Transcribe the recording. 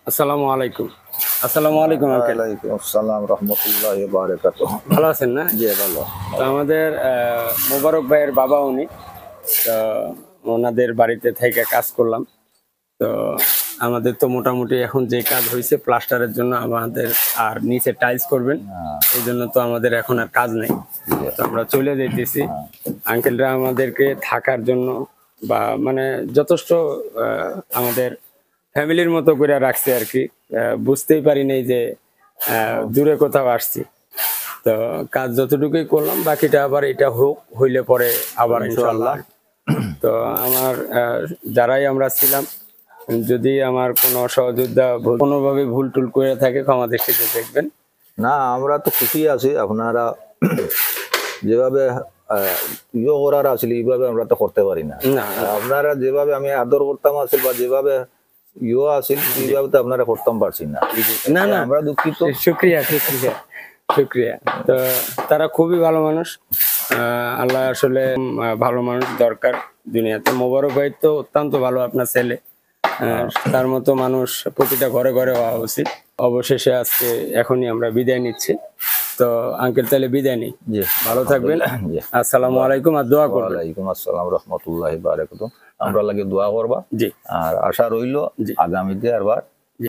আসসালামু আলাইকুম। আসসালামু আলাইকুম আঙ্কেল। ওয়ালাইকুম আসসালাম রহমতুল্লাহি ওয়া বারাকাতুহু। ভালো আছেন না? জি ভালো। তো আমাদের মোবারক ভাইয়ের বাবা উনি। তো ওনাদের বাড়িতে থেকে কাজ করলাম। তো আমাদের তো মোটামুটি এখন যে কাজ হইছে প্লাস্টারের জন্য আমাদের আর নিচে টাইলস করবেন। এইজন্য তো আমাদের এখন আর কাজ নাই। তো আমরা চলে যাইতেছি। আঙ্কেলরা আমাদেরকে থাকার জন্য বা মানে যথেষ্ট আমাদের ফ্যামিলির মতো করে রাখছে আরকি। বুঝতেই পারি নাই যে দূরে কোথাও আসছি। তো কাজ যতটুকুই করলাম বাকিটা আবার এটা হইলে পরে আবার ইনশাআল্লাহ। তো আমার যারাই আমরা ছিলাম যদি আমার কোনো সহযোদ্ধা কোনোভাবে ভুল টুল করে থাকে ক্ষমা দৃষ্টিতে দেখবেন। না আমরা তো খুশি আছি আপনারা যেভাবে করার আসলে এইভাবে আমরা তো করতে পারি না। না আপনারা যেভাবে আমি আদর করতাম আসলে বা যেভাবে আসলে এইভাবে তো আপনারা করতাম পারছি না। না না আমরা দুঃখিত। শুক্রিয়া শুক্রিয়া শুক্রিয়া। তো তারা খুবই ভালো মানুষ। আল্লাহ আসলে ভালো মানুষ দরকার দুনিয়াতে। মোবারক ভাই তো অত্যন্ত ভালো আপনার ছেলে। তার মতো মানুষ প্রতিটা ঘরে ঘরে হওয়া উচিত। অবশেষে আজকে এখনই আমরা বিদায় নিচ্ছি। তো আঙ্কেল তাহলে বিদায় নিই। জি ভালো থাকবেন। জি। আসসালামু আলাইকুম আর দোয়া করবেন। ওয়ালাইকুম আসসালাম রহমতুল্লাহি ওয়া বারাকাতুহু। আমরা লাগে দোয়া করবা। জি আর আশা রইল জি আগামীতে আবার